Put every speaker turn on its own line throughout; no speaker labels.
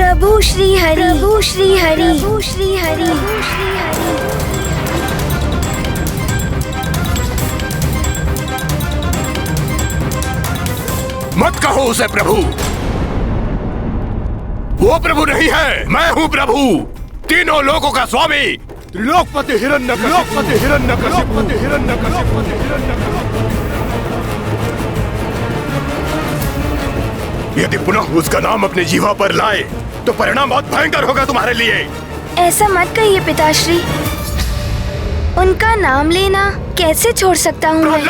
प्रभु श्री हरि, प्रभु श्री हरि, प्रभु श्री हरि, प्रभु श्री हरि।
मत कहो उसे प्रभु, वो प्रभु नहीं है, मैं हूँ प्रभु, तीनों लोकों का स्वामी, त्रिलोकपति हिरण्यकशिपु। यदि पुनः उसका नाम अपने जीवा पर लाए तो परिणाम बहुत भयंकर होगा तुम्हारे लिए।
ऐसा मत कहिए पिताश्री, उनका नाम लेना कैसे छोड़ सकता हूँ मैं?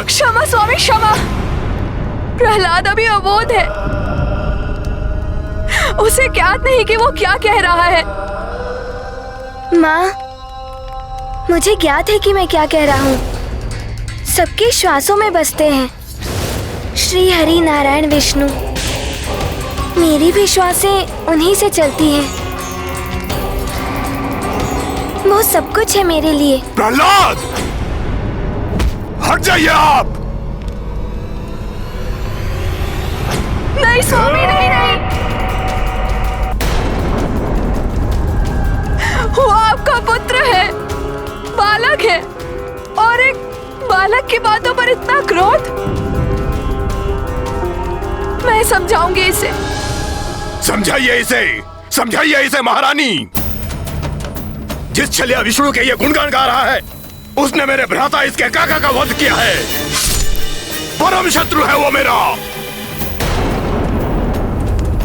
क्षमा स्वामी क्षमा, प्रहलाद अभी अबोध है, उसे ज्ञात नहीं कि वो क्या कह रहा है।
माँ, मुझे ज्ञात है कि मैं क्या कह रहा हूँ, सबके श्वासों में बसते हैं श्री हरि नारायण विष्णु, मेरी भी श्वासें उन्हीं से चलती हैं, वो सब कुछ है मेरे लिए।
प्रहलाद, हट जाइए आप।
नहीं स्वामी, नहीं नहीं, वो आपका पुत्र है, बालक है, और एक बालक की बातों पर इतना क्रोध। मैं समझाऊंगी इसे।
समझाइए इसे महारानी। जिस छलिया विष्णु के ये गुणगान गा रहा है, उसने मेरे भ्राता इसके काका का वध किया है, परम शत्रु है वो मेरा।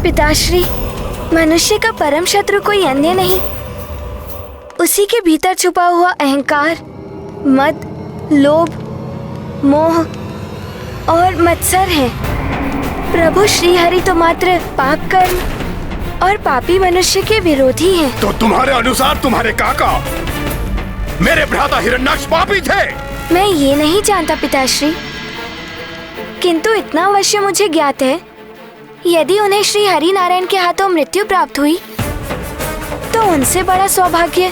पिताश्री, मनुष्य का परम शत्रु कोई अन्य नहीं, उसी के भीतर छुपा हुआ अहंकार, मद, लोभ, मोह और मत्सर है। प्रभु श्री हरि तो मात्र पाप कर्म और पापी मनुष्य के विरोधी हैं।
तो तुम्हारे अनुसार तुम्हारे काका मेरे भ्राता हिरण्याक्ष पापी थे?
मैं ये नहीं जानता पिताश्री, किंतु इतना अवश्य मुझे ज्ञात है, यदि उन्हें श्री हरि नारायण के हाथों मृत्यु प्राप्त हुई तो उनसे बड़ा सौभाग्य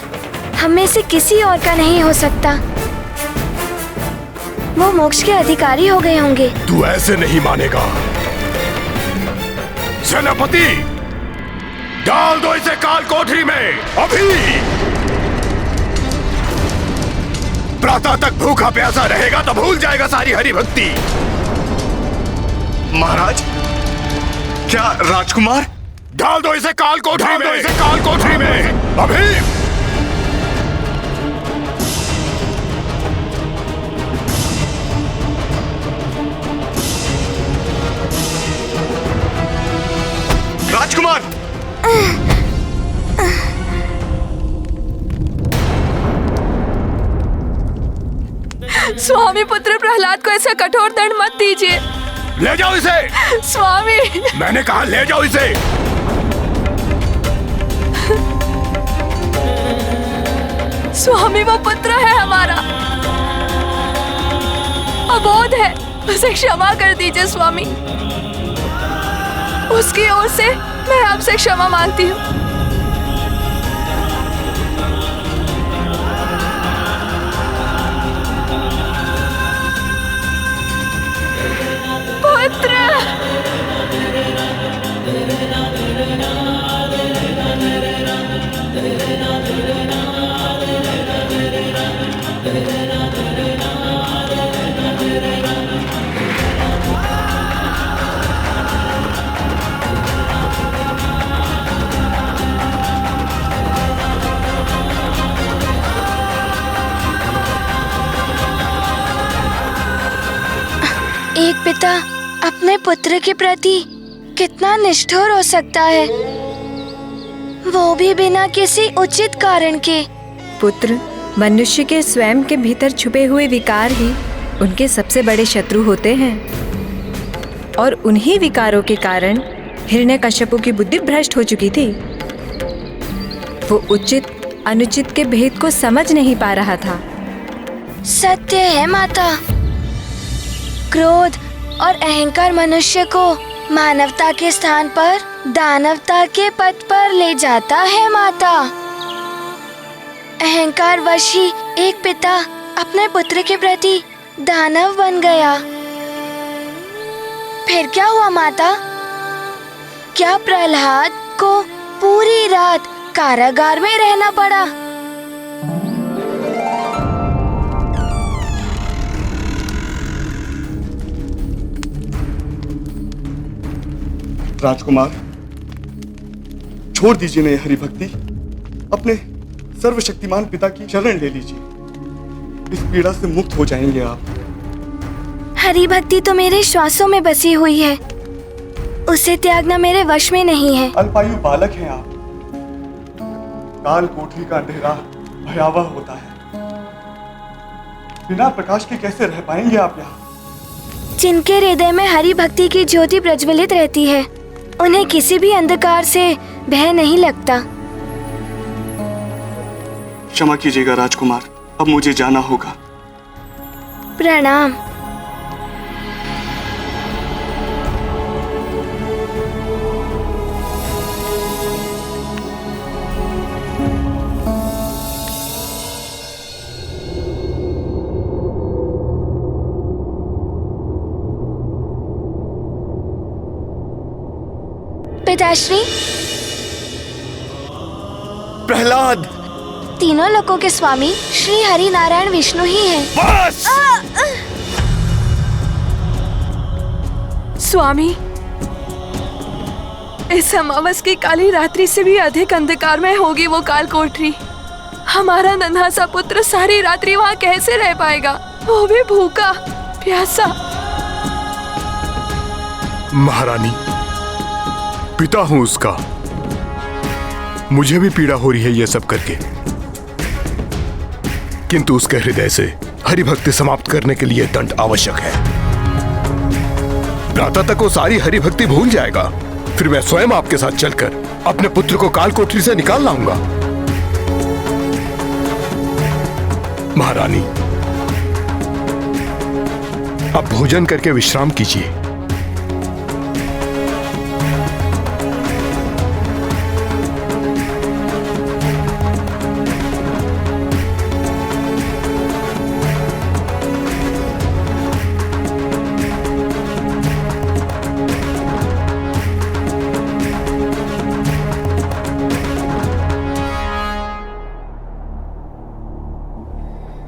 हम में से किसी और का नहीं हो सकता। वो मोक्ष के अधिकारी हो गए होंगे।
तू ऐसे नहीं मानेगा। सेनापति, डाल दो इसे काल कोठरी में अभी। प्रातः तक भूखा प्यासा रहेगा तो भूल जाएगा सारी हरि भक्ति।
महाराज, क्या राजकुमार?
डाल दो इसे काल कोठरी में अभी।
राजकुमार!
स्वामी, पुत्र प्रहलाद को ऐसा कठोर दंड मत दीजिए।
ले जाओ इसे।
स्वामी,
मैंने कहा ले जाओ इसे।
स्वामी, वो पुत्र है हमारा, अबोध है, उसे क्षमा कर दीजिए स्वामी। उसकी ओर से मैं आपसे क्षमा मांगती हूँ। पुत्र,
एक पिता अपने पुत्र के प्रति कितना निष्ठुर हो सकता है, वो भी बिना किसी उचित कारण के।
पुत्र मनुष्य के स्वयं के भीतर छुपे हुए विकार ही उनके सबसे बड़े शत्रु होते हैं, और उन्हीं विकारों के कारण हिरण्यकश्यपु की बुद्धि भ्रष्ट हो चुकी थी। वो उचित अनुचित के भेद को समझ नहीं पा रहा था।
सत्य है माता, क्रोध और अहंकार मनुष्य को मानवता के स्थान पर दानवता के पद पर ले जाता है माता। अहंकार वश ही एक पिता अपने पुत्र के प्रति दानव बन गया। फिर क्या हुआ माता? क्या प्रहलाद को पूरी रात कारागार में रहना पड़ा।
राजकुमार, छोड़ दीजिए ना हरि भक्ति, अपने सर्वशक्तिमान पिता की शरण ले लीजिए। इस पीड़ा से मुक्त हो जाएंगे आप।
हरि भक्ति तो मेरे श्वासों में बसी हुई है, उसे त्यागना मेरे वश में नहीं है।
अल्पायु बालक हैं आप। काल कोठरी का अंधेरा भयावह होता है। बिना प्रकाश के कैसे रह पाएंगे आप यहाँ?
जिनके हृदय में हरि भक्ति की ज्योति प्रज्वलित रहती है, उन्हें किसी भी अंधकार से भय नहीं लगता।
क्षमा कीजिएगा राजकुमार, अब मुझे जाना होगा।
प्रणाम। पिताश्री,
प्रहलाद,
तीनों लोकों के स्वामी श्री हरि नारायण विष्णु ही हैं।
बस!
स्वामी, इस अमावस की काली रात्रि से भी अधिक अंधकार में होगी वो काल कोठरी। हमारा नन्हा सा पुत्र सारी रात्रि वहाँ कैसे रह पाएगा, वो भी भूखा प्यासा।
महारानी, पिता हूं उसका, मुझे भी पीड़ा हो रही है ये सब करके, किंतु उसके हृदय से हरि भक्ति समाप्त करने के लिए दंड आवश्यक है। प्रातः तक वो सारी हरि भक्ति भूल जाएगा, फिर मैं स्वयं आपके साथ चलकर अपने पुत्र को काल कोठरी से निकाल लाऊंगा। महारानी, अब भोजन करके विश्राम कीजिए।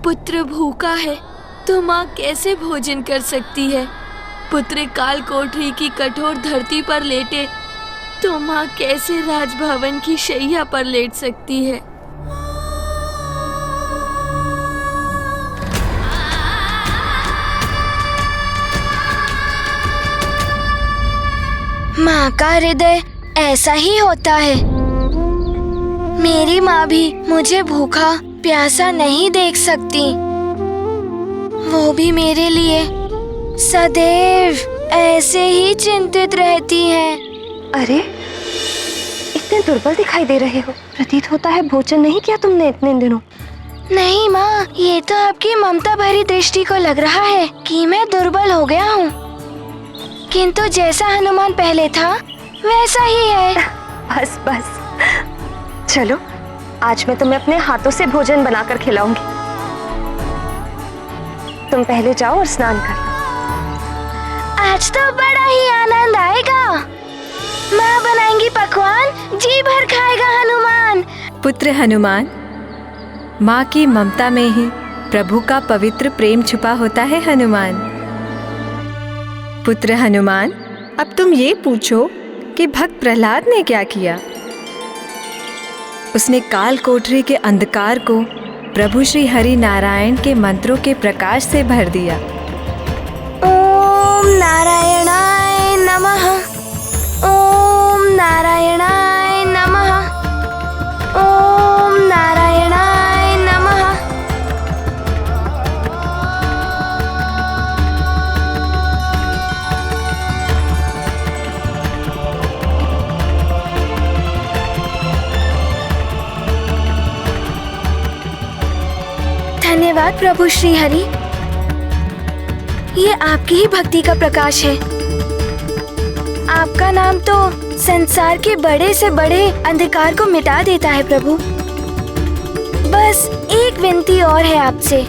पुत्र भूखा है तो माँ कैसे भोजन कर सकती है? पुत्र काल कोठरी की कठोर धरती पर लेटे तो माँ कैसे राजभवन की शैया पर लेट सकती है?
माँ का हृदय ऐसा ही होता है। मेरी माँ भी मुझे भूखा प्यासा नहीं देख सकती। वो भी मेरे लिए सदैव ऐसे ही चिंतित रहती हैं।
अरे, इतने दुर्बल दिखाई दे रहे हो। प्रतीत होता है भोजन नहीं किया तुमने इतने दिनों।
नहीं माँ, ये तो आपकी ममता भरी दृष्टि को लग रहा है कि मैं दुर्बल हो गया हूँ, किंतु जैसा हनुमान पहले था वैसा ही है।
बस बस, चलो आज मैं तुम्हें अपने हाथों से भोजन बनाकर खिलाऊंगी। तुम पहले जाओ और स्नान कर लो।
आज तो बड़ा ही आनंद आएगा। माँ बनाएंगी पकवान, जी भर खाएगा हनुमान।
पुत्र हनुमान, माँ की ममता में ही प्रभु का पवित्र प्रेम छुपा होता है हनुमान। पुत्र हनुमान, अब तुम ये पूछो कि भक्त प्रहलाद ने क्या किया। उसने काल कोठरी के अंधकार को प्रभु श्री हरि नारायण के मंत्रों के प्रकाश से भर दिया।
ओम नारायणाय नमः, ओम नारायणाय नमः, ओम नारायणाय नमः। धन्यवाद प्रभु श्री हरि, ये आपकी ही भक्ति का प्रकाश है। आपका नाम तो संसार के बड़े से बड़े अंधकार को मिटा देता है प्रभु। बस एक विनती और है आपसे।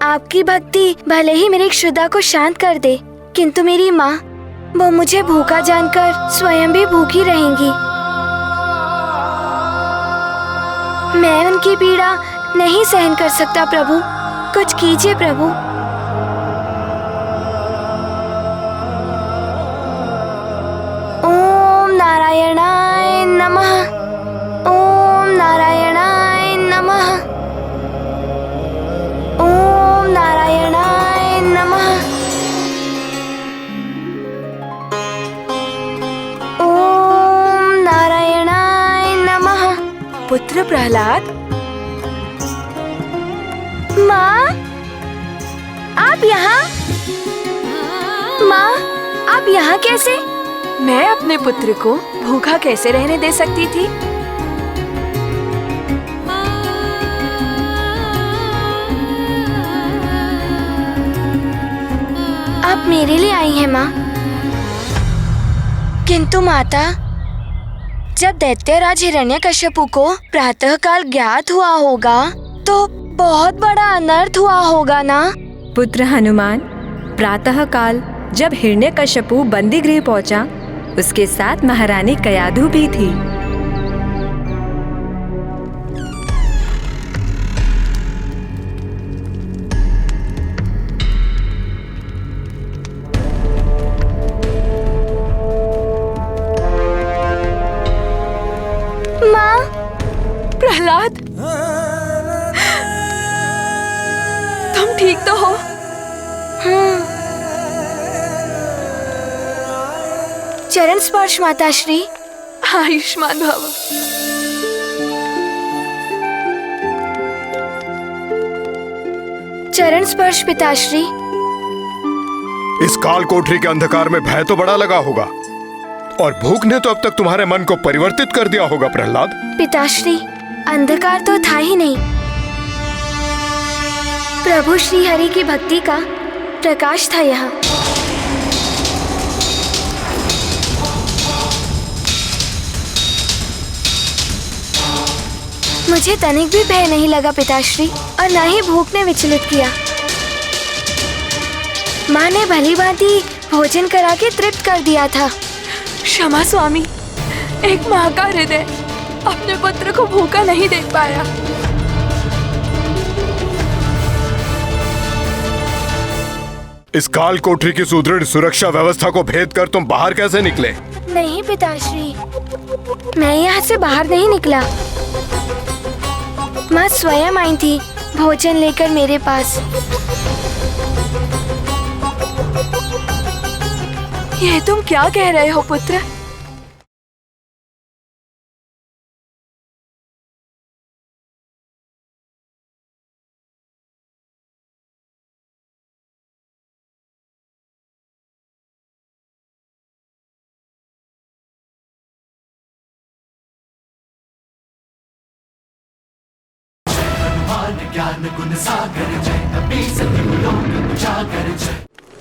आपकी भक्ति भले ही मेरी क्षुधा को शांत कर दे, किंतु मेरी माँ वो मुझे भूखा जानकर स्वयं भी भूखी रहेंगी। मैं उनकी पीड़ा नहीं सहन कर सकता प्रभु, कुछ कीजिए प्रभु। ओम नारायणाय नमः। ओम नारायणाय नमः। ओम नारायणाय नमः। ओम नारायणाय नमः।
पुत्र प्रहलाद,
माँ, आप यहाँ? माँ, आप यहाँ कैसे?
मैं अपने पुत्र को भूखा कैसे रहने दे सकती थी?
आप मेरे लिए आई हैं माँ। किंतु माता, जब दैत्यराज हिरण्यकश्यपु को प्रातःकाल ज्ञात हुआ होगा तो बहुत बड़ा अनर्थ हुआ होगा ना?
पुत्र हनुमान, प्रातःकाल जब हिरण्यकश्यपु बंदी गृह पहुंचा, उसके साथ महारानी कयाधु भी थी।
माँ,
प्रहलाद, तुम ठीक तो हो?
चरण स्पर्श माताश्री।
आयुष्मान भव।
चरण स्पर्श पिताश्री।
इस काल कोठरी के अंधकार में भय तो बड़ा लगा होगा, और भूख ने तो अब तक तुम्हारे मन को परिवर्तित कर दिया होगा प्रहलाद।
पिताश्री, अंधकार तो था ही नहीं। प्रभु श्री हरि की भक्ति का प्रकाश था यहाँ। मुझे तनिक भी भय नहीं लगा पिताश्री, और न ही भूख ने विचलित किया। माँ ने भली भांति भोजन करा के तृप्त कर दिया था।
क्षमा स्वामी, एक माँ का हृदय अपने पुत्र को भूखा नहीं देख पाया।
इस काल कोठरी की सुदृढ़ सुरक्षा व्यवस्था को भेद कर तुम बाहर कैसे निकले?
नहीं पिताश्री, मैं यहाँ से बाहर नहीं निकला। माँ स्वयं आई थी भोजन लेकर मेरे पास।
ये तुम क्या कह रहे हो पुत्र?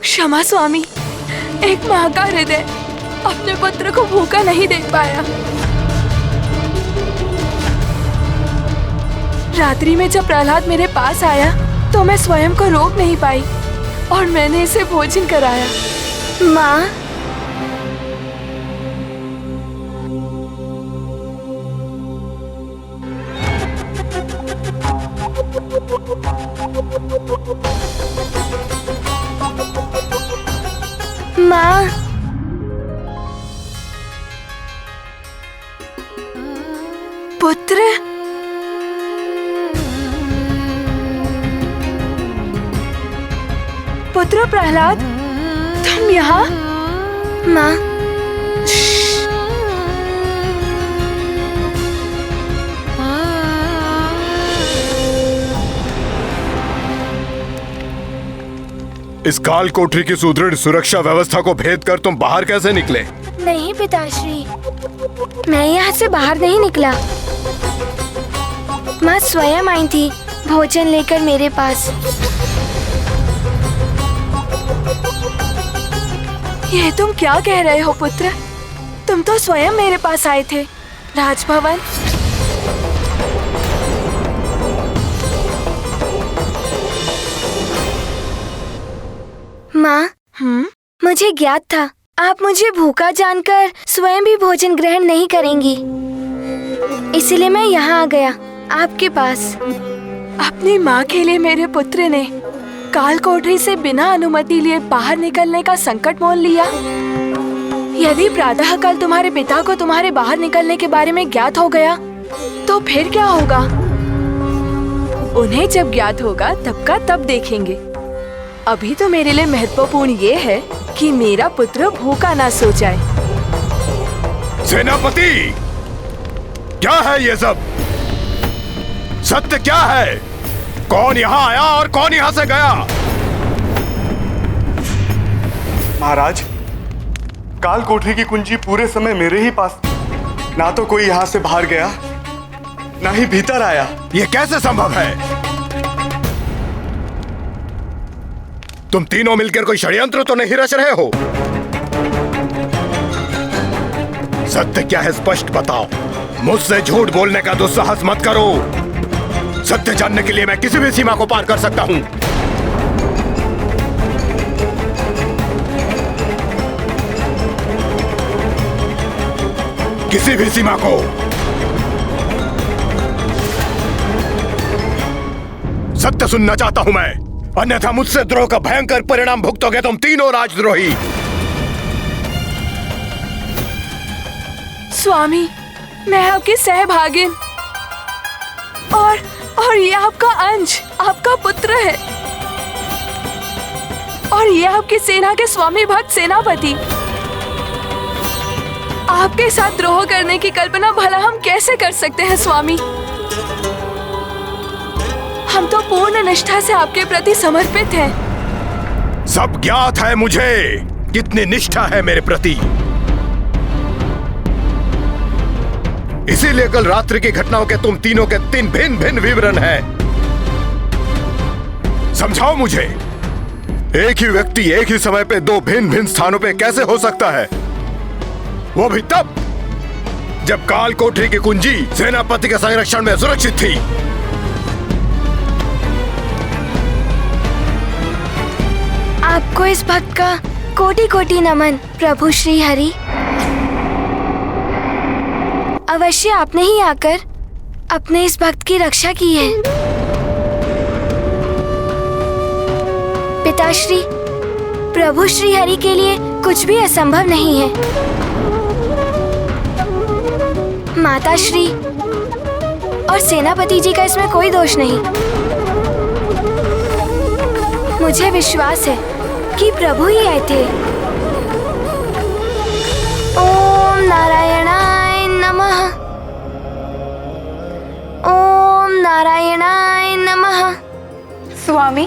क्षमा स्वामी, एक माँ का हृदय अपने पुत्र को भूखा नहीं देख पाया। रात्रि में जब प्रहलाद मेरे पास आया तो मैं स्वयं को रोक नहीं पाई और मैंने इसे भोजन कराया।
माँ, माँ,
पुत्र, पुत्र प्रहलाद, तुम यहाँ?
माँ,
इस काल कोठरी की सुदृढ़ सुरक्षा व्यवस्था को भेद कर तुम बाहर कैसे निकले?
नहीं पिताश्री, मैं यहाँ से बाहर नहीं निकला। माँ स्वयं आई थी भोजन लेकर मेरे पास।
ये तुम क्या कह रहे हो पुत्र? तुम तो स्वयं मेरे पास आए थे राजभवन।
माँ, मुझे ज्ञात था आप मुझे भूखा जानकर स्वयं भी भोजन ग्रहण नहीं करेंगी, इसलिए मैं यहाँ आ गया आपके पास।
अपनी माँ के लिए मेरे पुत्र ने काल कोठरी से बिना अनुमति लिए बाहर निकलने का संकट मोल लिया। यदि प्रातःकाल तुम्हारे पिता को तुम्हारे बाहर निकलने के बारे में ज्ञात हो गया तो फिर क्या होगा? उन्हें जब ज्ञात होगा तब का तब देखेंगे। अभी तो मेरे लिए महत्वपूर्ण ये है कि मेरा पुत्र भूखा ना सो जाए।
सेनापति, क्या है ये सब? सत्य क्या है? कौन यहाँ आया और कौन यहाँ से गया?
महाराज, काल कोठरी की कुंजी पूरे समय मेरे ही पास। ना तो कोई यहाँ से बाहर गया, ना ही भीतर आया।
ये कैसे संभव है? तुम तीनों मिलकर कोई षड्यंत्र तो नहीं रच रहे हो? सत्य क्या है स्पष्ट बताओ। मुझसे झूठ बोलने का दुस्साहस मत करो। सत्य जानने के लिए मैं किसी भी सीमा को पार कर सकता हूं। किसी भी सीमा को। सत्य सुनना चाहता हूं मैं, अन्यथा मुझसे द्रोह का भयंकर परिणाम भुगतोगे तुम तीनों राजद्रोही।
स्वामी, मैं आपकी सहभागिन और ये आपका अंश, आपका पुत्र है। और ये आपकी सेना के स्वामी भक्त सेनापति। आपके साथ द्रोह करने की कल्पना भला हम कैसे कर सकते हैं स्वामी? हम तो पूर्ण निष्ठा से आपके प्रति समर्पित हैं।
सब ज्ञात है मुझे कितनी निष्ठा है मेरे प्रति। इसीलिए कल रात्रि की घटनाओं के तुम तीनों के 3 भिन्न भिन्न विवरण हैं। समझाओ मुझे, एक ही व्यक्ति एक ही समय पे 2 भिन्न भिन्न स्थानों पे कैसे हो सकता है? वो भी तब जब काल कोठरी की कुंजी सेनापति के संरक्षण में सुरक्षित थी।
आपको इस भक्त का कोटि कोटि नमन प्रभु श्री हरि। अवश्य आपने ही आकर अपने इस भक्त की रक्षा की है। पिताश्री, प्रभु श्री हरि के लिए कुछ भी असंभव नहीं है। माताश्री और सेनापति जी का इसमें कोई दोष नहीं। मुझे विश्वास है कि प्रभु ही आए थे। ओम नारायणाय नमः। ओम नारायणाय नमः।
स्वामी,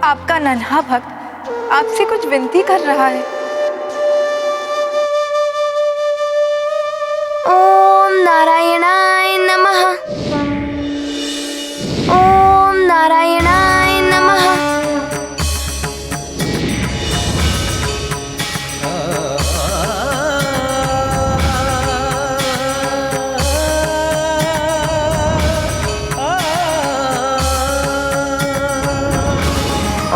आपका नन्हा भक्त आपसे कुछ विनती कर रहा है।
ओम नारायणाय नमः। ओम नारायणाय नमः।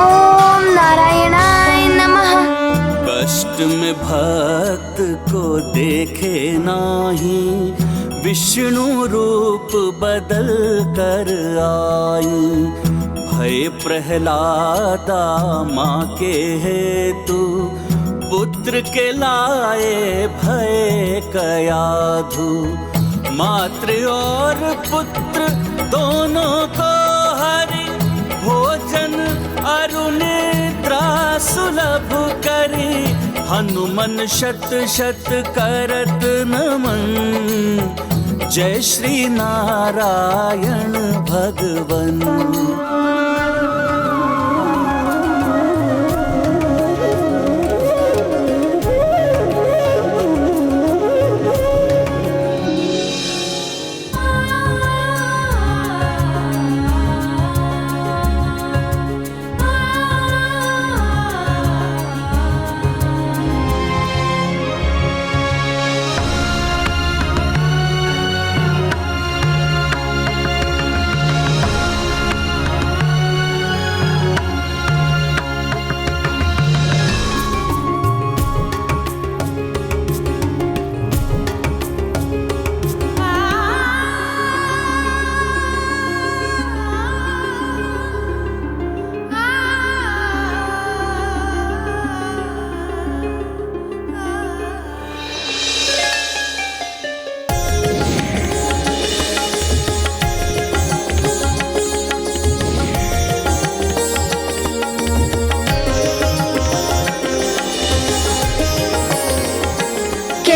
ओम नारायणाय नमः।
कष्ट में भक्त को देखे नाही, विष्णु रूप बदल कर आई। भय प्रहलादा माँ के हेतु, पुत्र के लाए भय कयाधु। मातृ और पुत्र दोनों को हरि, भोजन अरु निद्रा सुलभ करी। हनुमन शत शत करत नमन, जय श्री नारायण भगवन।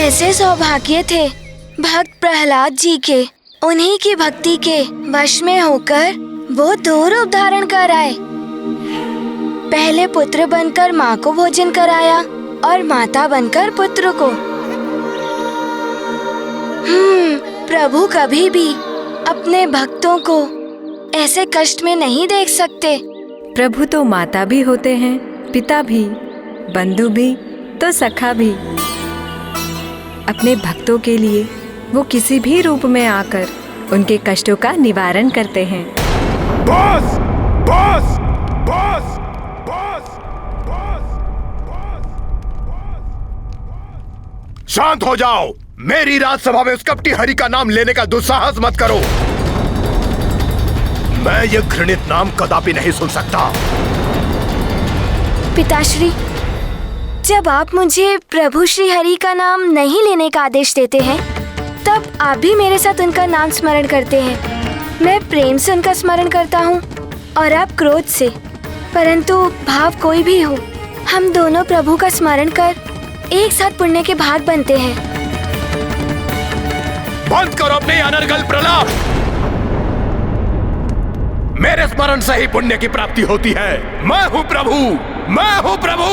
कैसे सौभाग्य थे भक्त प्रहलाद जी के। उन्हीं की भक्ति के वश में होकर वो दो रूप धारण कर आए। पहले पुत्र बनकर माँ को भोजन कराया और माता बनकर पुत्र को। प्रभु कभी भी अपने भक्तों को ऐसे कष्ट में नहीं देख सकते।
प्रभु तो माता भी होते हैं, पिता भी, बंधु भी, तो सखा भी। अपने भक्तों के लिए वो किसी भी रूप में आकर उनके कष्टों का निवारण करते हैं।
बस! बस! बस! बस! बस! शांत हो जाओ। मेरी राजसभा में उस कपटी हरि का नाम लेने का दुस्साहस मत करो। मैं ये घृणित नाम कदापि नहीं सुन सकता।
पिताश्री, जब आप मुझे प्रभु श्री हरि का नाम नहीं लेने का आदेश देते हैं, तब आप भी मेरे साथ उनका नाम स्मरण करते हैं। मैं प्रेम से उनका स्मरण करता हूँ और आप क्रोध से। परंतु भाव कोई भी हो, हम दोनों प्रभु का स्मरण कर एक साथ पुण्य के भाग बनते हैं।
बंद करो अपने अनर्गल प्रलाप। मेरे स्मरण से ही पुण्य की प्राप्ति होती है। मैं हूँ प्रभु, मैं हूँ प्रभु,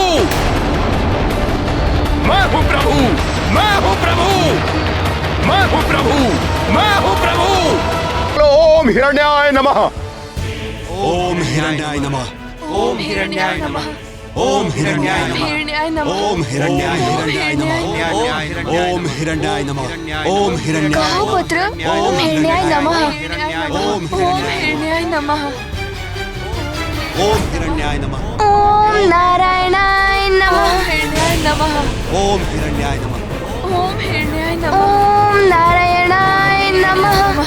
मैं हूँ प्रभु, मैं हूँ प्रभु, मैं हूँ प्रभु, मैं हूँ प्रभु। ओम हिरण्याय नमः।
ओम हिरण्याय नमः।
ओम हिरण्याय नमः।
ओम हिरण्याय नमः।
हिरण्याय नमः।
ओम हिरण्याय नमः। ओम हिरण्याय नमः। ओम हिरण्याय
कहो पुत्र, ओम हिरण्याय नमः।
ओम हिरण्याय नमः।
ओम हिरण्याय नमः।
ओम नारायणाय नमः।
हिरण्याय नमः।
ओम हिरण्याय नमः।
ओम हिरण्याय नमः।
ओम नारायणाय नमः।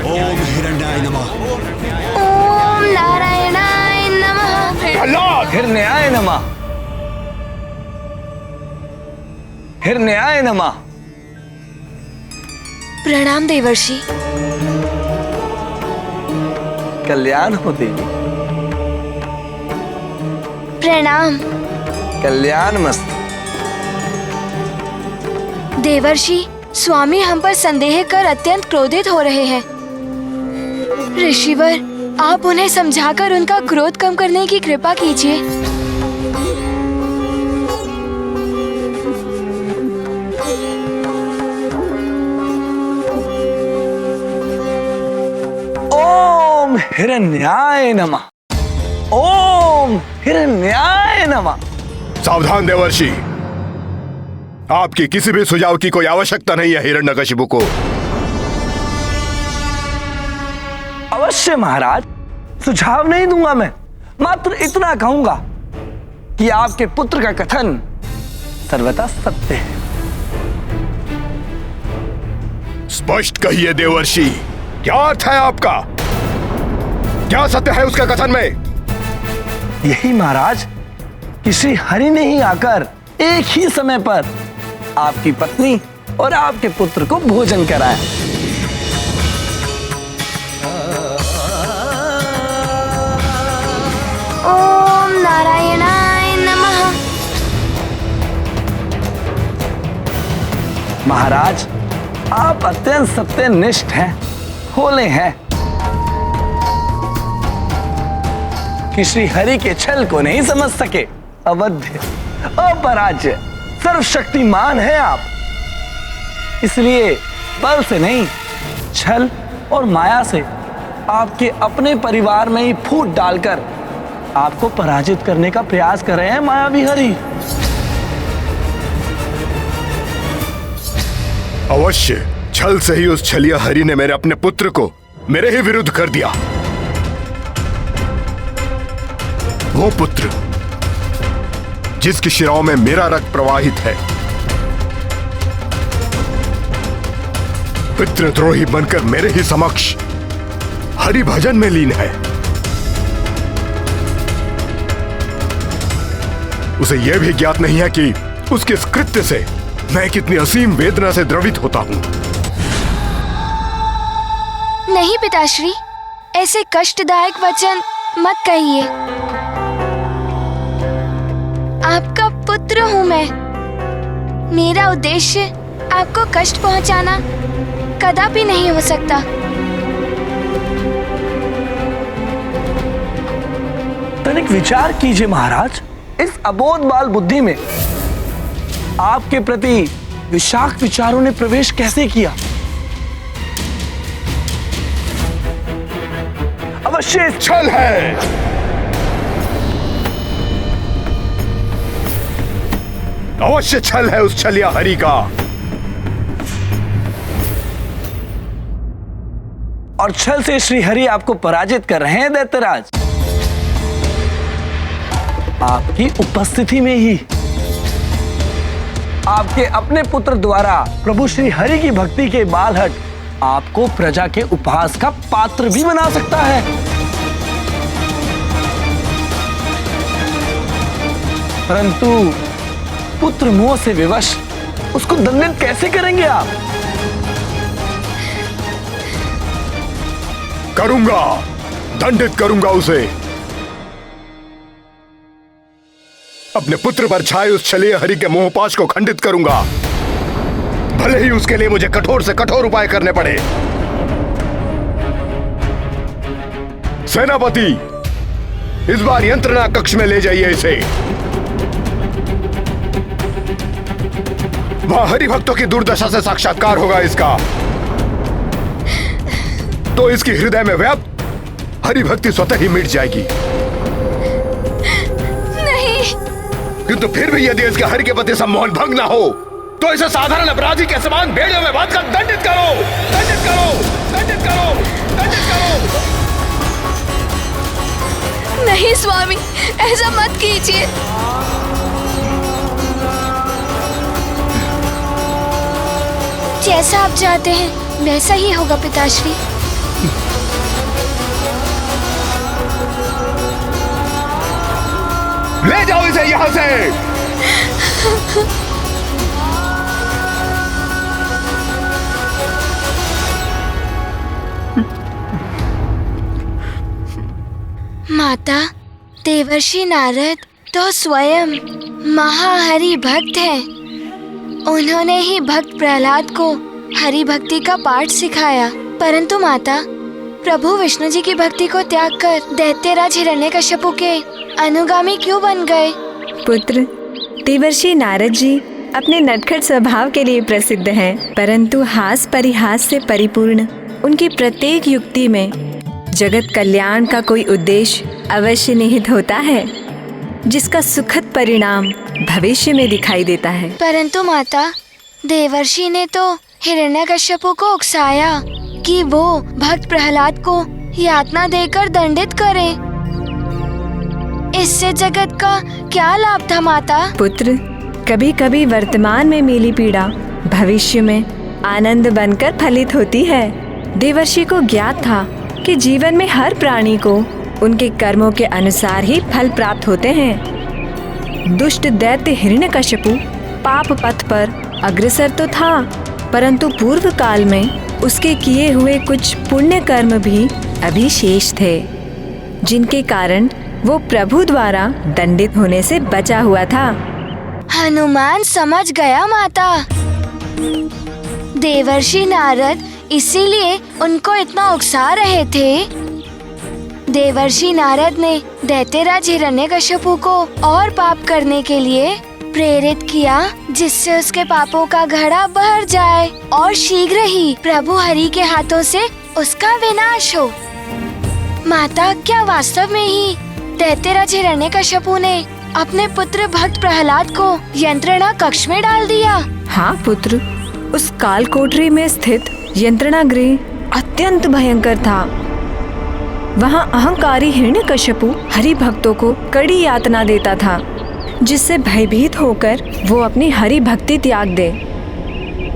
ओम हिरण्याय नमः।
ओम नारायणाय नमः।
प्रहलाद!
हिरण्याय नमः। हिरण्याय नमः।
प्रणाम देवर्षि।
कल्याण हो देवी।
प्रणाम
कल्याण मस्त।
देवर्षि, स्वामी हम पर संदेह कर अत्यंत क्रोधित हो रहे हैं। ऋषिवर, आप उन्हें समझाकर उनका क्रोध कम करने की कृपा कीजिए।
ओम हिरण्याय नमः। ओम हिरण्याय नमः।
सावधान देवर्षि, आपकी किसी भी सुझाव की कोई आवश्यकता नहीं है हिरण्यकशिपु को।
अवश्य महाराज, सुझाव नहीं दूंगा मैं, मात्र इतना कहूंगा कि आपके पुत्र का कथन सर्वथा सत्य है।
स्पष्ट कहिए देवर्षि, क्या अर्थ है आपका? क्या सत्य है उसका कथन में?
यही महाराज कि श्री हरि ने ही आकर एक ही समय पर आपकी पत्नी और आपके पुत्र को भोजन कराया।
ओम नारायणाय नमः।
महाराज, आप अत्यंत सत्यनिष्ठ हैं, भोले हैं कि श्री हरि के छल को नहीं समझ सके। अवध्य, अपराज्य, सर्वशक्तिमान है आप। इसलिए बल से नहीं, छल और माया से आपके अपने परिवार में ही फूट डालकर आपको पराजित करने का प्रयास कर रहे हैं मायावी हरि।
अवश्य, छल से ही उस छलिया हरि ने मेरे अपने पुत्र को मेरे ही विरुद्ध कर दिया। वो पुत्र जिसकी शिराओं में मेरा रक्त प्रवाहित है, पितृद्रोही बनकर मेरे ही समक्ष हरि भजन में लीन है। उसे यह भी ज्ञात नहीं है कि उसके इस कृत्य से मैं कितनी असीम वेदना से द्रवित होता हूं।
नहीं पिताश्री, ऐसे कष्टदायक वचन मत कहिए। आपका पुत्र हूँ मैं। मेरा उद्देश्य आपको कष्ट पहुंचाना कदापि नहीं हो सकता।
तनिक विचार कीजिए महाराज, इस अबोध बाल बुद्धि में आपके प्रति विषाक्त विचारों ने प्रवेश कैसे किया? अवश्य
छल है। अवश्य छल है उस छलिया हरि का।
और छल से श्री हरि आपको पराजित कर रहे हैं दैत्यराज। आपकी उपस्थिति में ही आपके अपने पुत्र द्वारा प्रभु श्री हरि की भक्ति के बालहट आपको प्रजा के उपहास का पात्र भी बना सकता है। परंतु पुत्र मोह से विवश उसको दंडित कैसे करेंगे आप?
करूंगा, दंडित करूंगा उसे। अपने पुत्र पर छाए उस छलिए हरि के मोहपाश को खंडित करूंगा, भले ही उसके लिए मुझे कठोर से कठोर उपाय करने पड़े। सेनापति, इस बार यंत्रणा कक्ष में ले जाइए इसे। वहां हरि भक्तों की दुर्दशा से साक्षात्कार होगा इसका, तो इसकी हृदय में व्याप्त हरि भक्ति स्वतः ही मिट जाएगी। किंतु फिर भी यदि इसके हरि के प्रति सम्मोहन भंग ना हो तो इसे साधारण अपराधी के समान भेड़ियों में बांधकर दंडित करो, दंडित करो, दंडित करो, दंडित करो।
नहीं स्वामी, ऐसा मत कीजिए।
जैसा आप चाहते हैं वैसा ही होगा पिताश्री।
ले जाओ इसे यहां से।
माता, देवर्षि नारद तो स्वयं महाहरि भक्त हैं। उन्होंने ही भक्त प्रहलाद को हरि भक्ति का पाठ सिखाया। परंतु माता, प्रभु विष्णु जी की भक्ति को त्याग कर दैत्यराज हिरण्यकश्यपु के अनुगामी क्यों बन गए?
पुत्र, देवर्षि नारद जी अपने नटखट स्वभाव के लिए प्रसिद्ध हैं, परंतु हास परिहास से परिपूर्ण उनकी प्रत्येक युक्ति में जगत कल्याण का कोई उद्देश्य अवश्य निहित होता है, जिसका सुखद परिणाम भविष्य में दिखाई देता है।
परंतु माता, देवर्षि ने तो हिरण्यकश्यपु को उकसाया कि वो भक्त प्रहलाद को यातना देकर दंडित करे। इससे जगत का क्या लाभ था माता?
पुत्र, कभी कभी वर्तमान में मिली पीड़ा भविष्य में आनंद बनकर फलित होती है। देवर्षि को ज्ञात था कि जीवन में हर प्राणी को उनके कर्मों के अनुसार ही फल प्राप्त होते हैं। दुष्ट दैत्य हिरण्यकश्यपु पाप पथ पर अग्रसर तो था, परंतु पूर्व काल में उसके किए हुए कुछ पुण्य कर्म भी अभी शेष थे, जिनके कारण वो प्रभु द्वारा दंडित होने से बचा हुआ था।
हनुमान समझ गया माता। देवर्षि नारद इसीलिए उनको इतना उकसा रहे थे। देवर्षि नारद ने दैत्यराज हिरण्यकश्यपु को और पाप करने के लिए प्रेरित किया, जिससे उसके पापों का घड़ा भर जाए और शीघ्र ही प्रभु हरि के हाथों से उसका विनाश हो। माता, क्या वास्तव में ही दैत्यराज हिरण्यकश्यपु ने अपने पुत्र भक्त प्रहलाद को यंत्रणा कक्ष में डाल दिया?
हाँ पुत्र, उस काल कोठरी में स्थित यंत्रणा गृह अत्यंत भयंकर था। वहाँ अहंकारी हिरण्यकश्यपु हरि भक्तों को कड़ी यातना देता था, जिससे भयभीत होकर वो अपनी हरि भक्ति त्याग दे।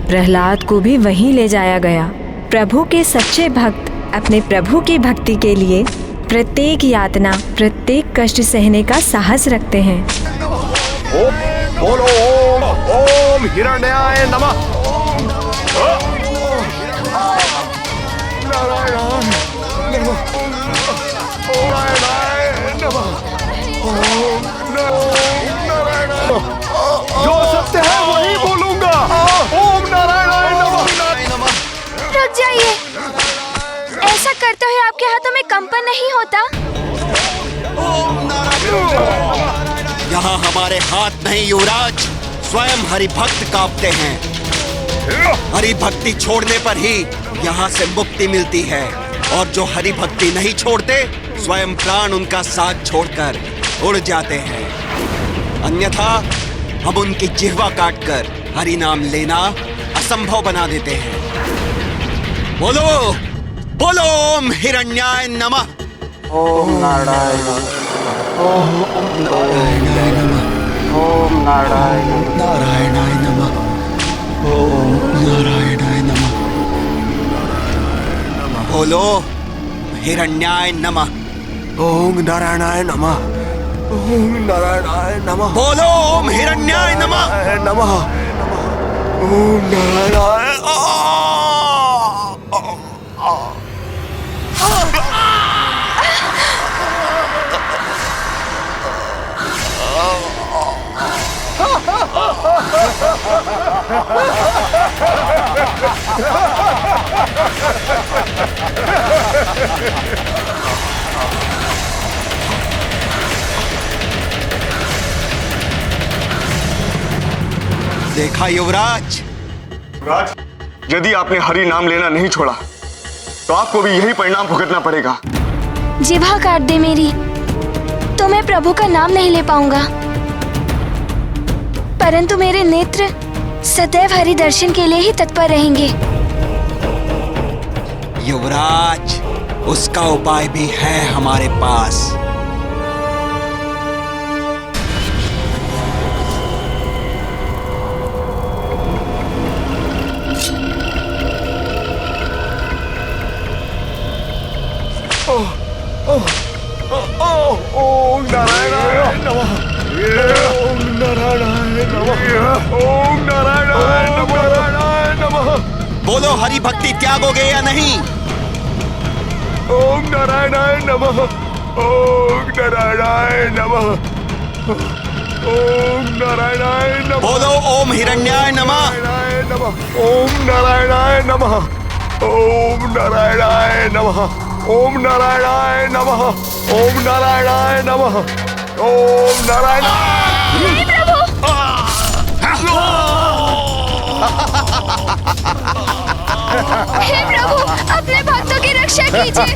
प्रहलाद को भी वहीं ले जाया गया। प्रभु के सच्चे भक्त अपने प्रभु की भक्ति के लिए प्रत्येक यातना, प्रत्येक कष्ट सहने का साहस रखते हैं।
बोलो ओम ओम हिरण्याय नमः। जो सत्य है वही बोलो।
कंपन नहीं होता?
यहाँ हमारे हाथ नहीं युवराज, स्वयं हरि भक्त कांपते हैं। हरि भक्ति छोड़ने पर ही यहाँ से मुक्ति मिलती है, और जो हरि भक्ति नहीं छोड़ते स्वयं प्राण उनका साथ छोड़कर उड़ जाते हैं। अन्यथा हम उनकी जिह्वा काटकर हरि नाम लेना असंभव बना देते हैं। बोलो बोलो ओम हिरण्याय नमः।
ओम नारायण ओम नारायणाय नमः। ओम नारायणाय नमः। ओम नारायणाय नमः।
बोलो हिरण्याय नमः।
ओम नारायणाय नमः। ओम नारायणाय नमः।
बोलो ओम हिरण्याय नमः।
नमः। ओम नारायणाय
देखा युवराज?
राज, यदि आपने हरि नाम लेना नहीं छोड़ा तो आपको भी यही परिणाम भुगतना पड़ेगा।
जिह्वा काट दे मेरी, तो मैं प्रभु का नाम नहीं ले पाऊंगा, परंतु मेरे नेत्र सदैव हरि दर्शन के लिए ही तत्पर रहेंगे।
युवराज, उसका उपाय भी है हमारे पास।
ओम नारायणाय नमः। ओम नारायणाय नमः। ओम नारायणाय नमः।
बोलो हरि भक्ति त्यागोगे या नहीं?
ओम नारायणाय नमः। ओम नारायणाय नमः। ओम नारायणाय नमः।
बोलो ओम हिरण्याय नमः।
ओम नारायणाय नमः। ओम नारायणाय नमः। ओम नारायणाय नमः। ओम नारायणाय नमः। ओम नारायणाय।
हे प्रभु, अपने भक्तों की रक्षा कीजिए।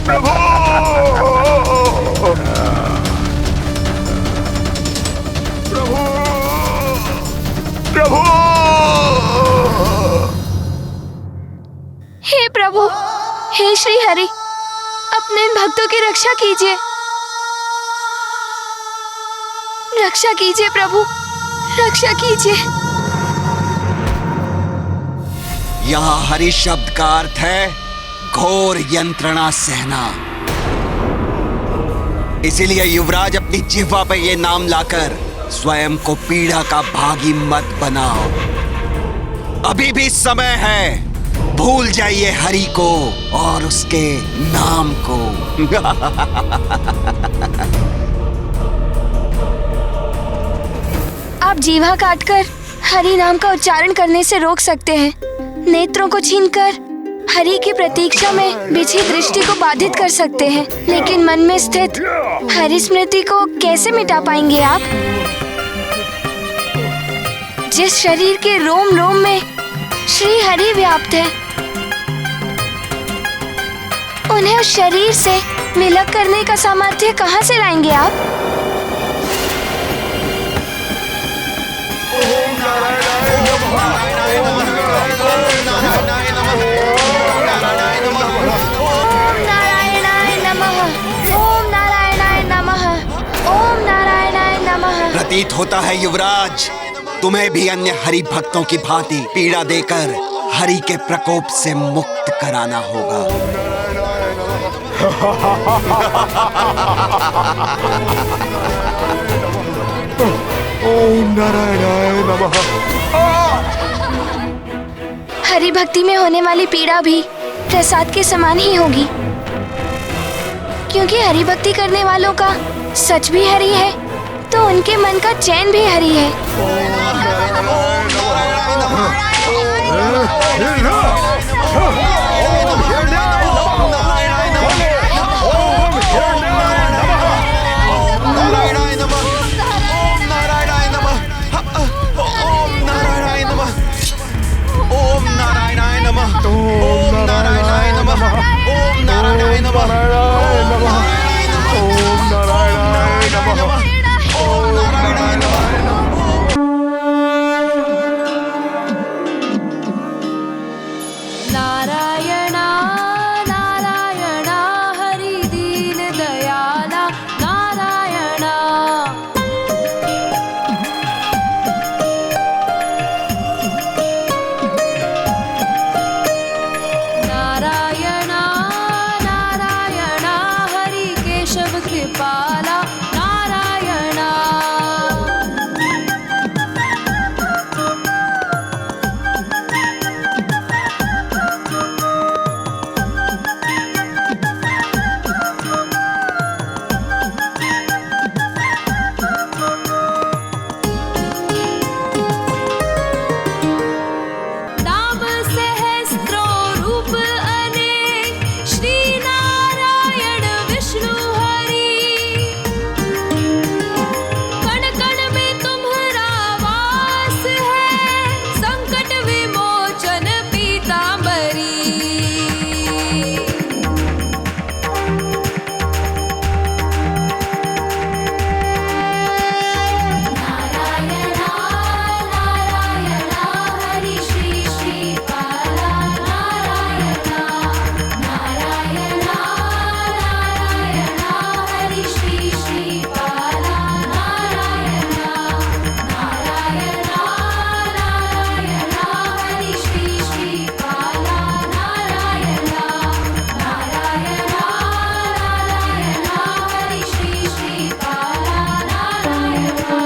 प्रभु प्रभु प्रभु।
हे प्रभु, हे श्री हरि, अपने इन भक्तों की रक्षा कीजिए। रक्षा कीजिए प्रभु, रक्षा कीजिए।
यहाँ हरि शब्द का अर्थ है घोर यंत्रणा सहना। इसीलिए युवराज अपनी जिह्वा पे ये नाम लाकर स्वयं को पीड़ा का भागी मत बनाओ। अभी भी समय है, भूल जाइए हरि को और उसके नाम को।
आप जीवा काटकर हरि नाम का उच्चारण करने से रोक सकते हैं, नेत्रों को छीनकर हरि की प्रतीक्षा में बिछी दृष्टि को बाधित कर सकते हैं, लेकिन मन में स्थित हरि स्मृति को कैसे मिटा पाएंगे आप? जिस शरीर के रोम रोम में श्री हरि व्याप्त है, उन्हें उस शरीर से विलग करने का सामर्थ्य कहाँ से लाएंगे आप? ओम नारायणाय नमः। ओम नारायणाय नमः। ओम नारायणाय नमः।
प्रतीत होता है युवराज, तुम्हें भी अन्य हरि भक्तों की भांति पीड़ा देकर हरि के प्रकोप से मुक्त कराना होगा।
ओम नारायणाय नमः।
हरि भक्ति में होने वाली पीड़ा भी प्रसाद के समान ही होगी, क्योंकि हरि भक्ति करने वालों का सच भी हरि है, तो उनके मन का चैन भी हरि है।
नारायणा नारायणा हरि दीन दयाला नारायणा नारायणा नारायणा हरि केशव कृपाला नारायणा नाम सहस्रो रूप अनेक श्री नारायण विष्णु हरि कण कण में तुम्हारा वास है संकट विमोचन पीतांबरी नारायणा नारायणा हरि श्री श्रीपाला नारायणा नारायणा नारायणा हरि श्री श्रीपाला नारायणा नारायणा नारायणा हरि श्री श्रीपाला नारायणा नारायणा नारायणा हरि श्री श्रीपाला नारायणा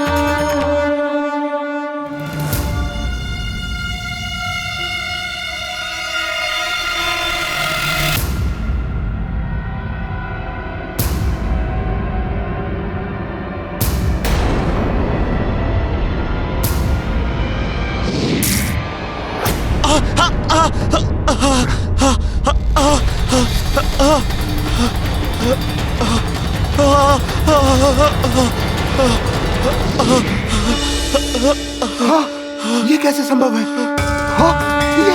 ये कैसे संभव है? हाँ, ये